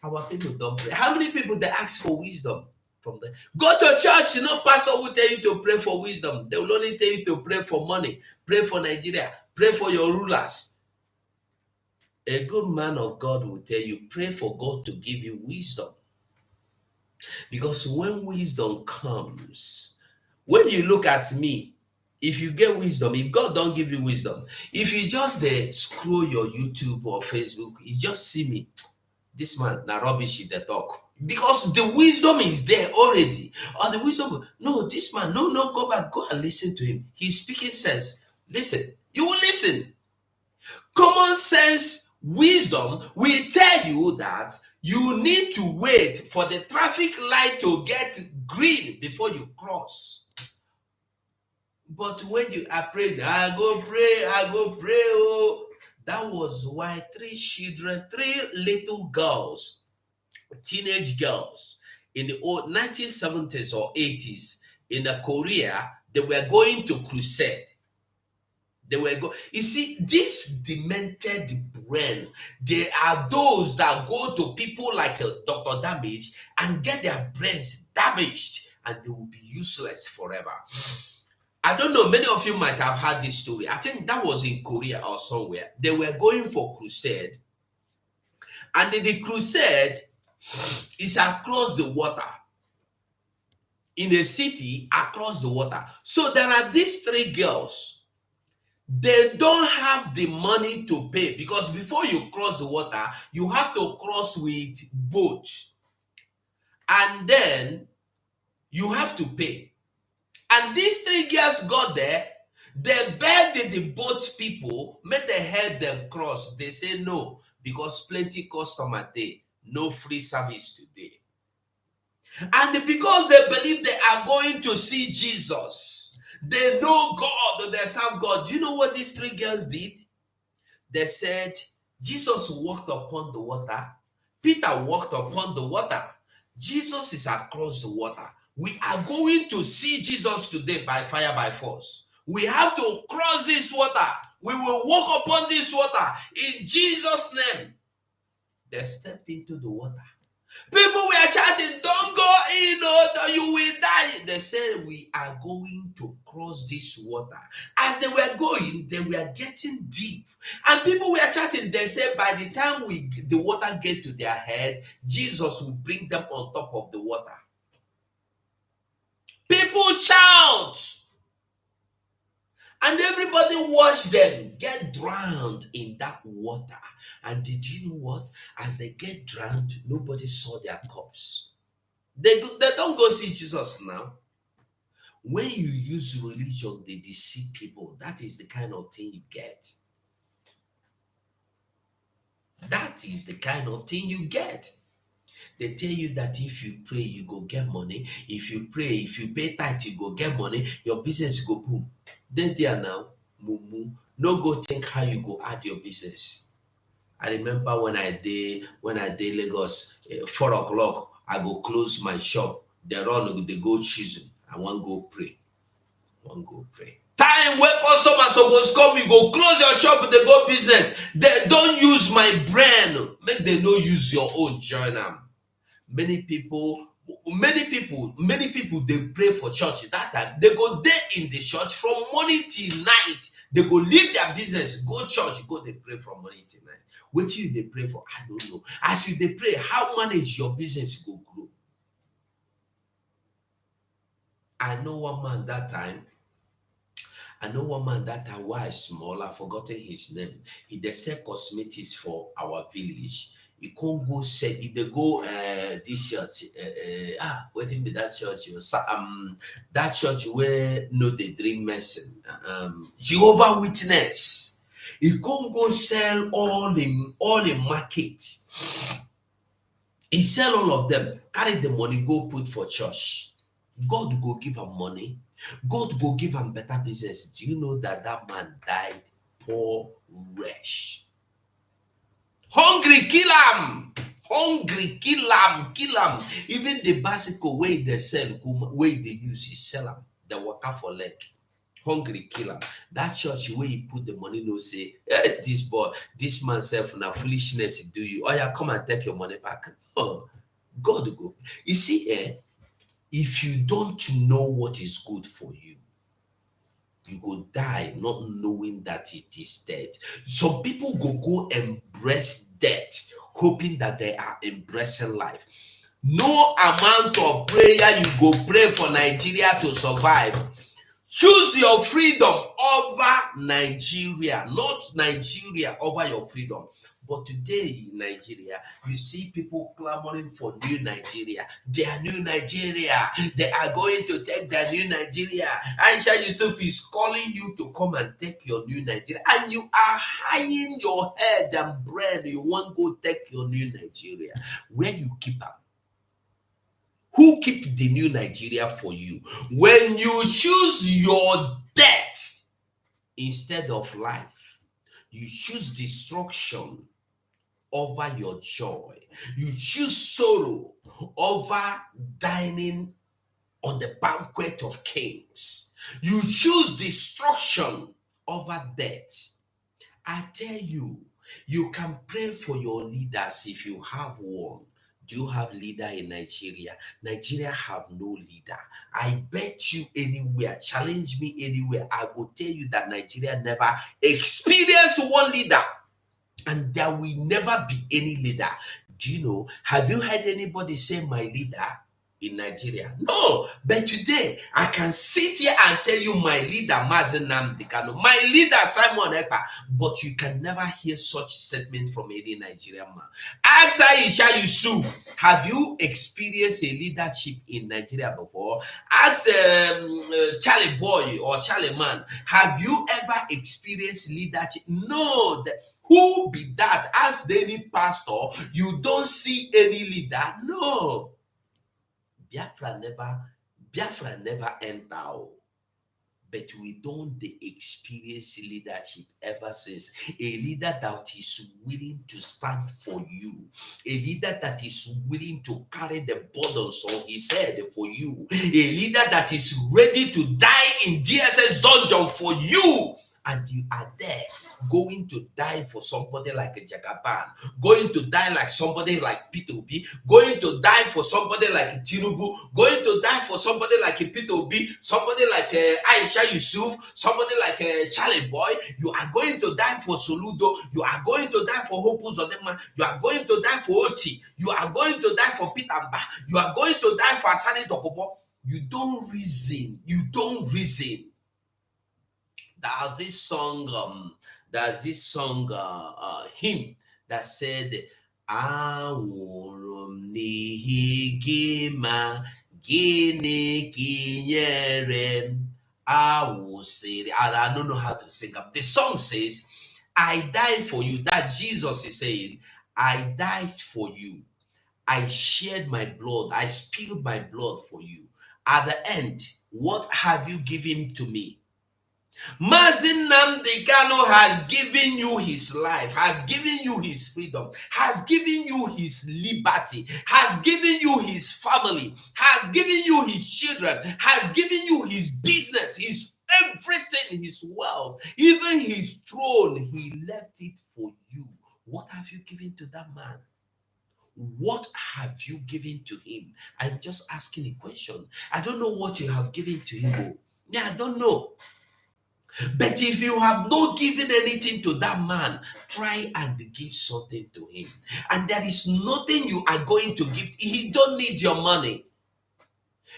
Our people don't pray. How many people they ask for wisdom from them? Go to church, pastor will tell you to pray for wisdom. They will only tell you to pray for money, pray for Nigeria, pray for your rulers. A good man of God will tell you, pray for God to give you wisdom. Because when wisdom comes, when you look at me, if you get wisdom, if God don't give you wisdom, if you just scroll your YouTube or Facebook, you just see me, this man, na rubbish in the talk. Because the wisdom is there already. Or the wisdom, no, this man, no, go back, go and listen to him. He's speaking sense. Listen, you will listen. Common sense wisdom will tell you that you need to wait for the traffic light to get green before you cross. But when you are praying, I go pray. Oh, that was why three little girls, teenage girls in the old 1970s or 80s in Korea, they were going to crusade. You see, this demented brain, they are those that go to people like Dr. Damage and get their brains damaged and they will be useless forever. I don't know, many of you might have heard this story. I think that was in Korea or somewhere. They were going for crusade, and the crusade is across the water, in a city across the water. So there are these three girls. They don't have the money to pay, because before you cross the water, you have to cross with boat, and then you have to pay. And these three girls got there. They begged the boat people, make they help them cross. They say no, because plenty customer there, no free service today. And because they believe they are going to see Jesus, they know God, they serve God. Do you know what these three girls did? They said, Jesus walked upon the water. Peter walked upon the water. Jesus is across the water. We are going to see Jesus today by fire, by force. We have to cross this water. We will walk upon this water in Jesus' name. They stepped into the water. People were chanting, don't go in, or you will die. They said, we are going to cross this water. As they were going, they were getting deep. And people were chanting. They said, by the time the water get to their head, Jesus will bring them on top of the water. People shout. And everybody watched them get drowned in that water. And did you know what? As they get drowned, nobody saw their corpse. They don't go see Jesus now. When you use religion, they deceive people. That is the kind of thing you get. That is the kind of thing you get. They tell you that if you pray, you go get money. If you pray, if you pay tithe, you go get money. Your business go boom. Then there now, mumu. No go think how you go add your business. I remember when I did Lagos, 4 o'clock, I go close my shop. They run, they go choosing. I want go pray. Time where customers supposed come, you go close your shop, they go business. They don't use my brain. Make they no use your own journal. Many people, they pray for church. That time, they go there in the church from morning till night. They go leave their business, go church, go they pray from morning till night. What you they pray for? I don't know. As you they pray, how manage your business go grow? I know one man that time why small, I've forgotten his name. He they sell cosmetics for our village. He can't go sell, he they go this church. Waiting be that church. That church where no they drink medicine. Jehovah Witness. He can't go sell all the market. He sell all of them, carry the money, go put for church. God go give him money. God go give him better business. Do you know that man died poor, wretch? Hungry, kill him. Hungry, kill him. Even the bicycle way they sell, way they use, he sell them. They work out for leg. Hungry, kill him. That church where he put the money, no say, this man self now foolishness do you. Oh yeah, come and take your money back. Oh, God go. You see, if you don't know what is good for you, you go die not knowing that it is dead. Some people go embrace death, hoping that they are embracing life. No amount of prayer you go pray for Nigeria to survive. Choose your freedom over Nigeria, not Nigeria over your freedom. But today in Nigeria, you see people clamoring for new Nigeria. Their new Nigeria. They are going to take their new Nigeria. Aisha Yusuf is calling you to come and take your new Nigeria. And you are hiding your head and brain. You want to go take your new Nigeria. Where you keep them? Who keep the new Nigeria for you? When you choose your death instead of life, you choose destruction over your joy. You choose sorrow over dining on the banquet of kings. You choose destruction over death. I tell you, you can pray for your leaders if you have one. Do you have leader in Nigeria? Nigeria have no leader. I bet you anywhere, challenge me anywhere, I will tell you that Nigeria never experienced one leader. And there will never be any leader. Do you know? Have you heard anybody say my leader in Nigeria? No. But today, I can sit here and tell you my leader, Mazen Nnamdi Kanu, my leader, Simon Ekpa. But you can never hear such statement from any Nigerian man. Ask Aisha Yusuf, have you experienced a leadership in Nigeria before? Ask Charlie Boy or Charlie Man, have you ever experienced leadership? No. Who be that? Ask any pastor, you don't see any leader? No. Biafra never enter. but we don't experience leadership ever since. A leader that is willing to stand for you, a leader that is willing to carry the burdens on his head for you, a leader that is ready to die in DSS dungeon for you, and you are there going to die for somebody like a Jagaban, going to die like somebody like P2B, going to die for somebody like Tinubu, going to die for somebody like P2B, somebody like Aisha Yusuf, somebody like Charlie Boy. You are going to die for Soludo, you are going to die for Hopu Zodema, you are going to die for Oti, you are going to die for Peter Mba, you are going to die for Asani Dokobo. You don't reason, there's this song hymn that said, anwụrụ m n'ihi gị ma gịnị ka ị nyere m awụsịrị. I don't know how to sing up. The song says, I died for you. That Jesus is saying, I died for you. I shed my blood. I spilled my blood for you. At the end, what have you given to me? Mazin Nnamdi Kanu has given you his life, has given you his freedom, has given you his liberty, has given you his family, has given you his children, has given you his business, his everything, his wealth, even his throne. He left it for you. What have you given to that man? What have you given to him? I'm just asking a question. I don't know what you have given to him. Yeah, I don't know. But if you have not given anything to that man, try and give something to him. And there is nothing you are going to give. He don't need your money.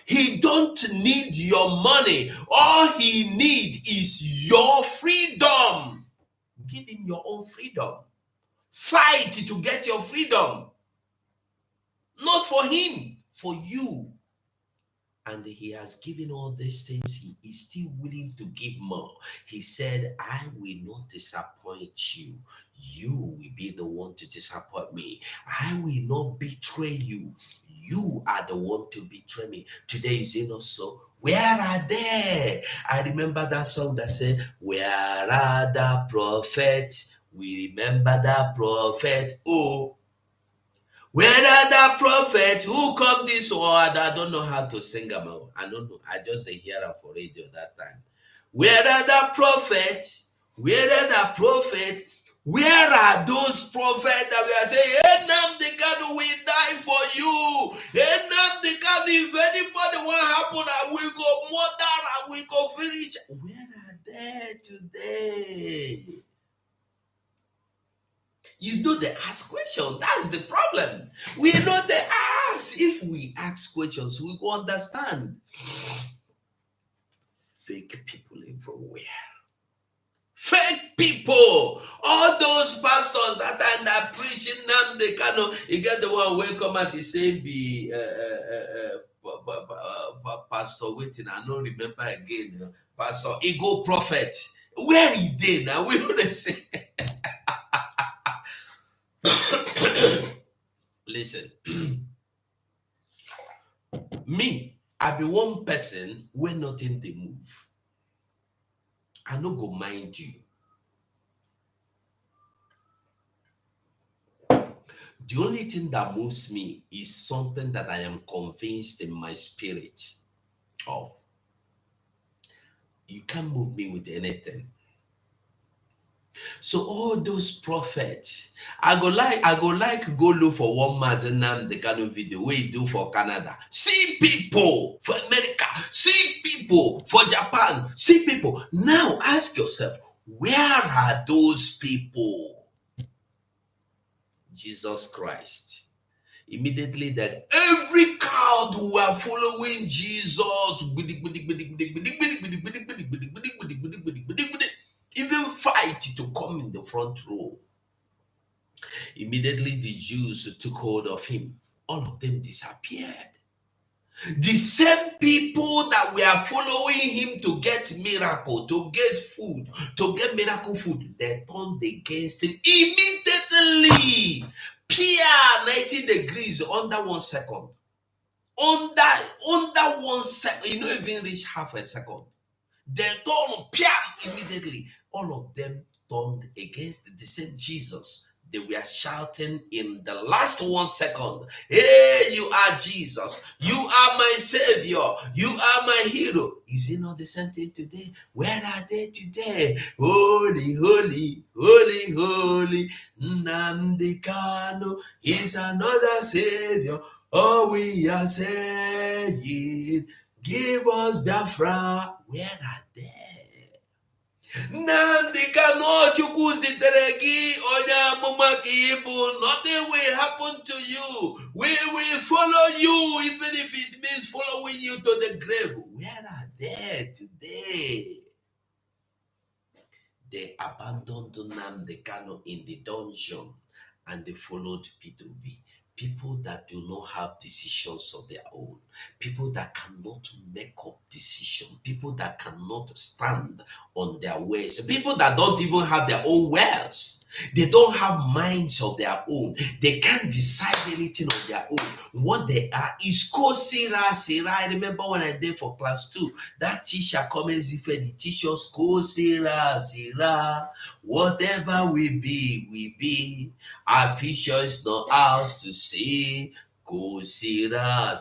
He don't need your money. All he needs is your freedom. Give him your own freedom. Fight to get your freedom. Not for him, for you. And he has given all these things. He is still willing to give more. He said, I will not disappoint you. You will be the one to disappoint me. I will not betray you. You are the one to betray me. Today is it not so? Where are they? I remember that song that said, where are the prophets? We remember that prophet. Oh, where are the prophets who come this word? I don't know how to sing about. I don't know. I just hear it for radio that time. Where are the prophets? Where are the prophets? Where are those prophets that we are saying, Nnamdi Kanu will die for you? Nnamdi Kanu, if anybody want happen, I will go murder, I will go finish. Where are they today? You know they ask questions. That's the problem. We know they ask. If we ask questions, we go understand. Fake people everywhere. Fake people. All those pastors that are not preaching them, they cannot. You get the one where come at the same be pastor waiting. I don't remember again. Pastor Ego Prophet. Where he did now? We don't say. Listen, me, I be one person when nothing they move. I no go mind you. The only thing that moves me is something that I am convinced in my spirit of. You can't move me with anything. So all those prophets, I go like go look for one Nnamdi Kanu video where you do for Canada. See people for America, see people for Japan, see people. Now ask yourself, where are those people? Jesus Christ. Immediately that every crowd who are following Jesus, even fight to come in the front row. Immediately the Jews took hold of him. All of them disappeared. The same people that were following him to get miracle, to get food, to get miracle food, they turned against him immediately. Pierre 90 degrees under 1 second. Under 1 second, you don't even reach half a second. They turned, piam, immediately. All of them turned against the same Jesus. They were shouting in the last 1 second, "Hey, you are Jesus. You are my Savior. You are my hero." Is it not the same thing today? Where are they today? Holy, holy, holy, holy. Nnamdi Kanu is another Savior. All we are saying, give us Biafra. Where are they? Nnamdi Kanu Chukwu zitere gị onye amụma ka ị bụ. Nothing will happen to you. We will follow you even if it means following you to the grave. Where are they today? They abandoned Nnamdi Kanu in the dungeon and they followed P2B. People that do not have decisions of their own, people that cannot make up decisions, people that cannot stand on their ways, people that don't even have their own words. They don't have minds of their own. They can't decide anything on their own. What they are is Sira. I remember when I did for class 2, that teacher comments if the teachers Sira. Whatever we be. Our future is not ours to see. Sira.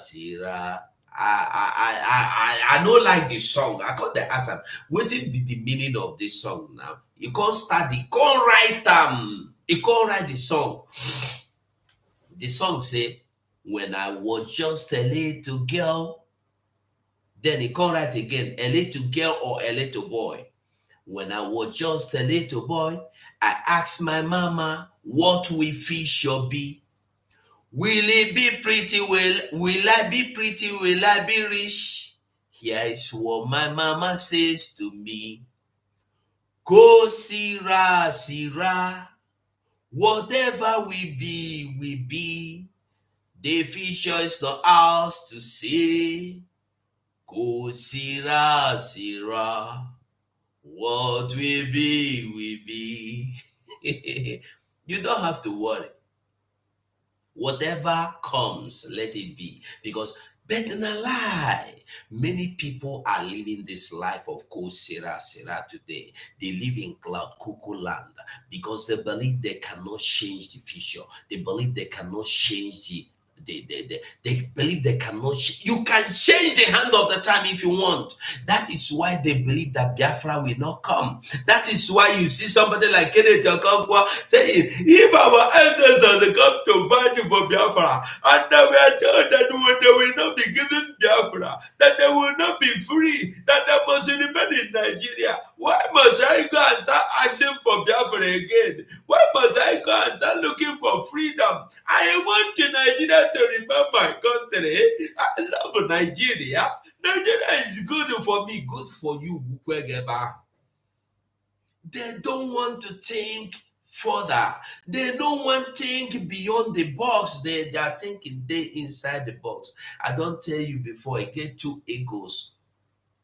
I don't like the song. I got the answer. What will be the meaning of this song now? You can't start it. Can't write you can't write the song. The song say, when I was just a little girl, then he can't write again, a little girl or a little boy. When I was just a little boy, I asked my mama, what will future be? Will it be pretty? Will I be pretty? Will I be rich? Here is what my mama says to me. Go Sira. Whatever we be. The future is not ours to see. Go Sira. What we be. You don't have to worry. Whatever comes, let it be. Because better than lie. Many people are living this life of Sira today. They live in cloud cuckoo land because they believe they cannot change the future. They believe they cannot change they believe they cannot you can change the hand of the time if you want. That is why they believe that Biafra will not come. That is why you see somebody like Kenneth Okonkwo saying, if our ancestors come to fight for Biafra and we are told that they will not be given Biafra, that they will not be free, that they must remain in Nigeria, why must I go and start asking for Biafra again? Why must I go and start looking for freedom? I want Nigeria to remember my country. I love Nigeria. Nigeria is good for me, good for you. They don't want to think further. They don't want to think beyond the box. They are thinking they inside the box. I don't tell you before, I get 2 egos.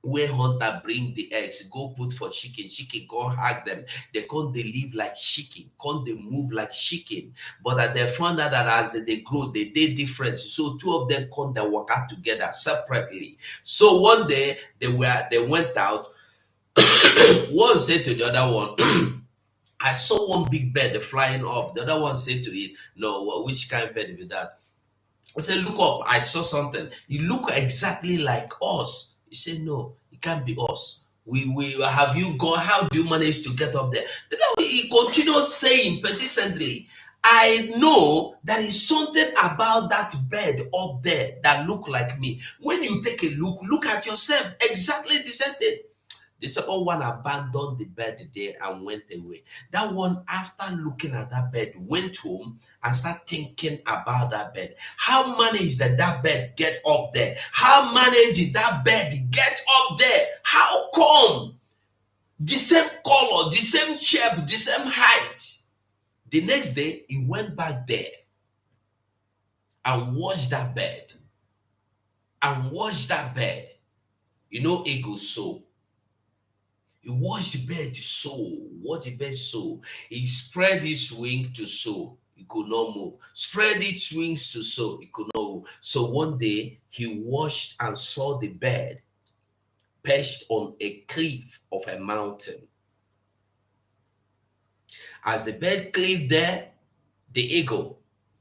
Where hunter bring the eggs, go put for chicken go hug them. They can't they live like chicken, can't they move like chicken? But that they found out that as they grow, they different. So 2 of them come they work out together separately. So one day they went out. One said to the other one, I saw one big bird flying up. The other one said to it, no, which kind of bird is that? I said, look up. I saw something. It looked exactly like us. He said, no, it can't be us. We have you gone? How do you manage to get up there? Then he continued saying persistently, I know there is something about that bird up there that look like me. When you take a look at yourself, exactly the same thing. The second one abandoned the bed there and went away. That one, after looking at that bed, went home and started thinking about that bed. How managed that bed get up there? How managed that bed get up there? How come? The same color, the same shape, the same height. The next day, he went back there and watched that bed. You know, ego so. He watched the bird soar. He spread his wing to soar. He could not move. Spread its wings to soar. He could not move. So one day he watched and saw the bird perched on a cliff of a mountain. As the bird climbed there, the eagle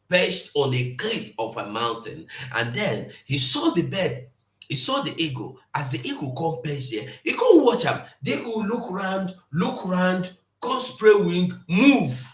perched on a cliff of a mountain, and then he saw the bird. He saw the eagle. As the eagle come perch there, he come watch him. The eagle look round, come spray wing, move.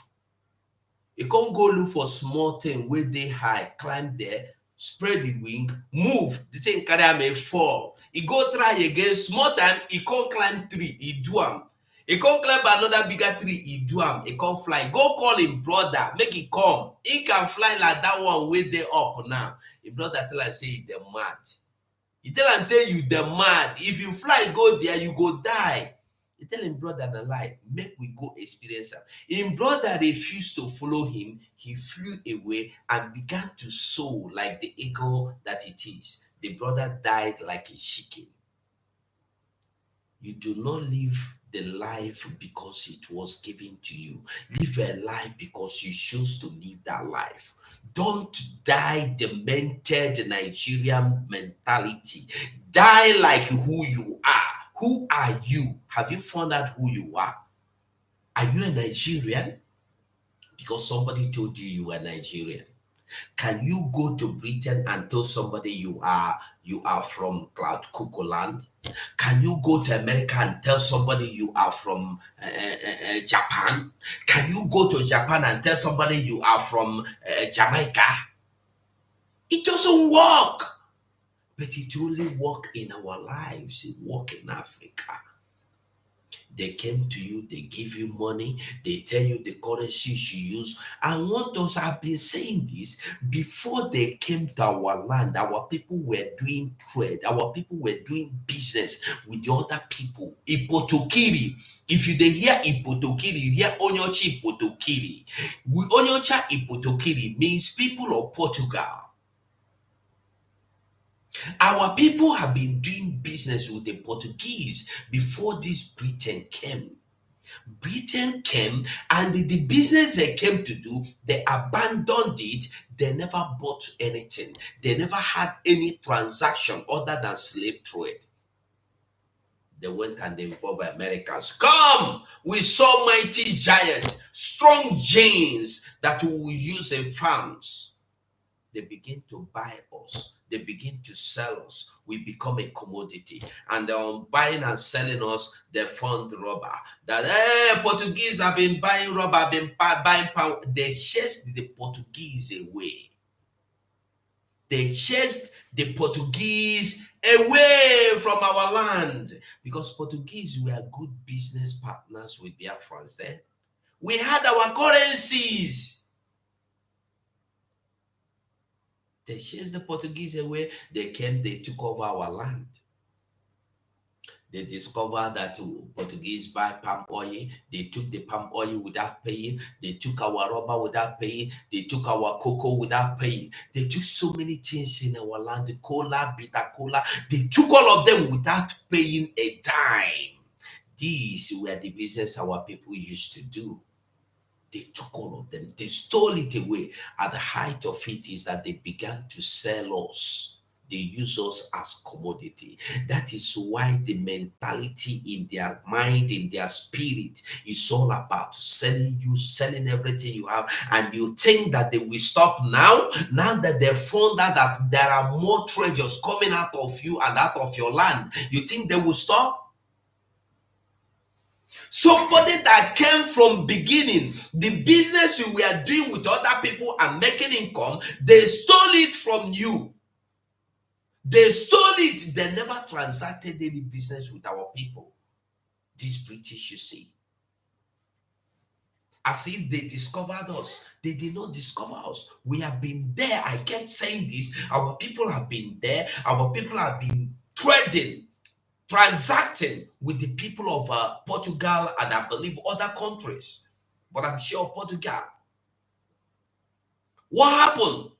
He can't go look for small thing where they high, climb there, spread the wing, move. The thing carry am may fall. He go try again, small time, he can't climb tree, he do am. He can't climb another bigger tree, he do am. He can't fly. Go call him brother, make he come. He can fly like that one way they up now. His brother tell am say he dey mad. He tell am say you dey mad. If you fly go there, you go die. He tell him brother na lie, make we go experience am. Him brother refused to follow him. He flew away and began to soar like the eagle that it is. The brother died like a chicken. You do not live the life because it was given to you. Live a life because you choose to live that life. Don't die demented Nigerian mentality. Die like who you are. Who are you? Have you found out who you are? Are you a Nigerian? Because somebody told you you were Nigerian. Can you go to Britain and tell somebody you are from Cloud Cuckoo Land? Can you go to America and tell somebody you are from Japan? Can you go to Japan and tell somebody you are from Jamaica? It doesn't work. But it only work in our lives. It work in Africa. They came to you, they give you money, they tell you the currency you use. And what those have been saying this before they came to our land, our people were doing trade, our people were doing business with the other people. Ipotokiri. If you dey hear Ipotokiri, you hear Onyocha Ipotokiri. Onyocha Ipotokiri means people of Portugal. Our people have been doing business with the Portuguese before this Britain came. Britain came and the business they came to do, they abandoned it. They never bought anything. They never had any transaction other than slave trade. They went and they involved Americans. Come, we saw mighty giants, strong giants that we will use in farms. They begin to buy us. They begin to sell us. We become a commodity. And buying and selling us, they found rubber. That Portuguese have been buying rubber, been buying pound. They chased the Portuguese away. They chased the Portuguese away from our land. Because Portuguese were good business partners with Biafrans then. We had our currencies. They chased the Portuguese away. They came, they took over our land. They discovered that Portuguese buy palm oil. They took the palm oil without paying. They took our rubber without paying. They took our cocoa without paying. They took so many things in our land, the cola, bitter cola. They took all of them without paying a dime. These were the business our people used to do. They took all of them. They stole it away. At the height of it is that they began to sell us. They use us as commodity. That is why the mentality in their mind, in their spirit, is all about selling you, selling everything you have. And you think that they will stop now? Now that they found out that there are more treasures coming out of you and out of your land, you think they will stop? Somebody that came from beginning, the business you were doing with other people and making income, they stole it from you. They stole it. They never transacted any business with our people. These British, you see. As if they discovered us. They did not discover us. We have been there. I kept saying this. Our people have been there. Our people have been trading, transacting with the people of Portugal and I believe other countries. But I'm sure Portugal. What happened?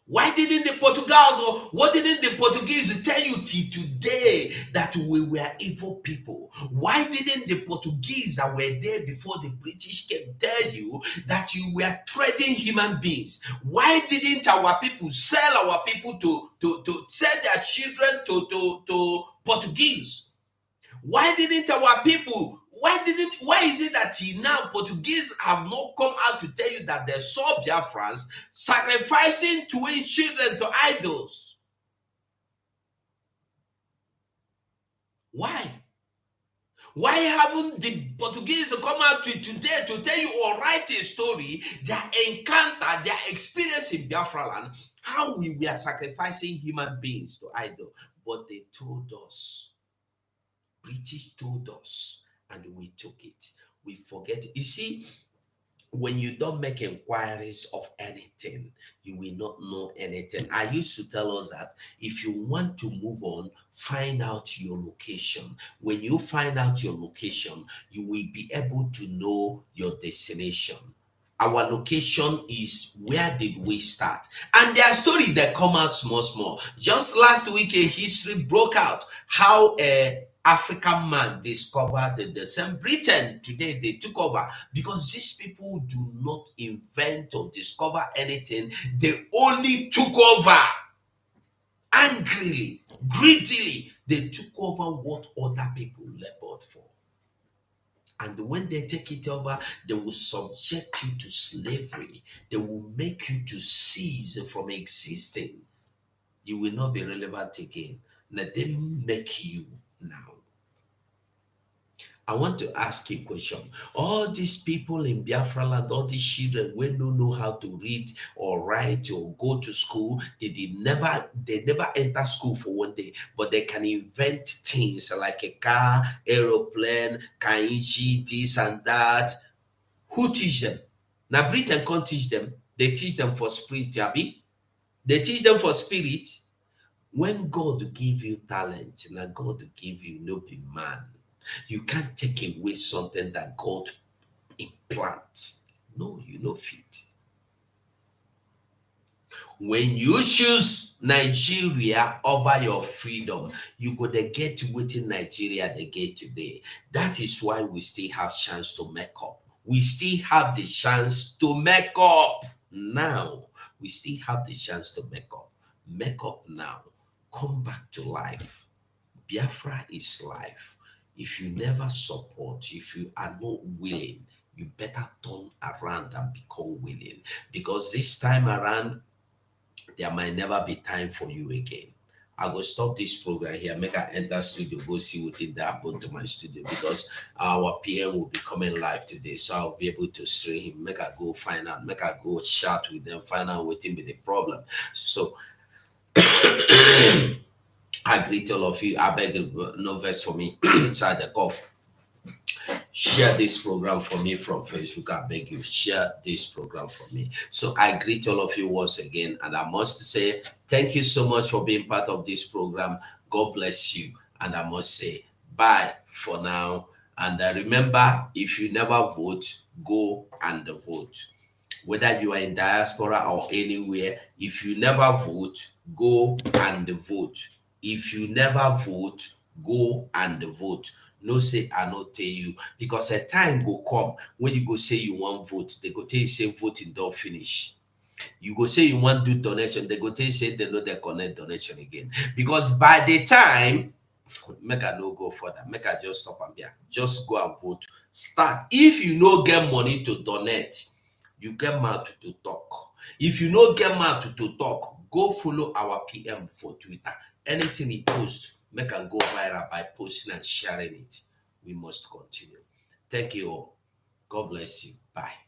Why didn't the Portuguese or what didn't the Portuguese tell you till today that we were evil people? Why didn't the Portuguese that were there before the British came tell you that you were trading human beings? Why didn't our people sell our people to sell their children to Portuguese. Why didn't our people, why is it that till now Portuguese have not come out to tell you that they saw Biafrans sacrificing twin children to idols? Why? Why haven't the Portuguese come out today to tell you or write a story, their encounter, their experience in Biafra land, how we were sacrificing human beings to idol? But they told us, British told us, and we took it. We forget. You see, when you don't make inquiries of anything, you will not know anything. I used to tell us that if you want to move on, find out your location. When you find out your location, you will be able to know your destination. Our location is where did we start? And their story that come out small, small. Just last week, a history broke out how a African man discovered the same Britain. Today they took over because these people do not invent or discover anything. They only took over angrily, greedily. They took over what other people labored for. And when they take it over, they will subject you to slavery. They will make you to cease from existing. You will not be relevant again. Let them make you now. I want to ask you a question. All these people in Biafra land, all these children when don't know how to read or write or go to school, they never enter school for one day, but they can invent things like a car, aeroplane, kanji, this and that. Who teach them? Now Britain can't teach them. They teach them for spirit, Yabi. They teach them for spirit. When God give you talent, now God give you no be man. You can't take away something that God implants. No, you no fit. When you choose Nigeria over your freedom, you go to get within Nigeria they get today. That is why we still have chance to make up. We still have the chance to make up now. We still have the chance to make up. Make up now. Come back to life. Biafra is life. If you never support, if you are not willing, you better turn around and become willing. Because this time around, there might never be time for you again. I will stop this program here, make I enter studio, go see what did that happen to my studio because our PM will be coming live today. So I'll be able to stream him, make I go find out, make I go chat with them, find out what him be the problem. So I greet all of you. I beg no verse for me. Inside the cough. Share this program for me from Facebook. I beg you, share this program for me. So I greet all of you once again, and I must say thank you so much for being part of this program. God bless you, and I must say bye for now. And remember, if you never vote, go and vote. Whether you are in diaspora or anywhere, if you never vote, go and vote. If you never vote, go and vote. No say I not tell you because a time go come when you go say you want vote, they go tell you say voting don't finish. You go say you want do donation, they go tell you say they know they connect donation again. Because by the time, make I no go further, make I just stop and here. Just go and vote. Start. If you no get money to donate, you get mouth to talk. If you no get mouth to talk, go follow our PM for Twitter. Anything he posts, make and go viral by posting and sharing it. We must continue. Thank you all. God bless you. Bye.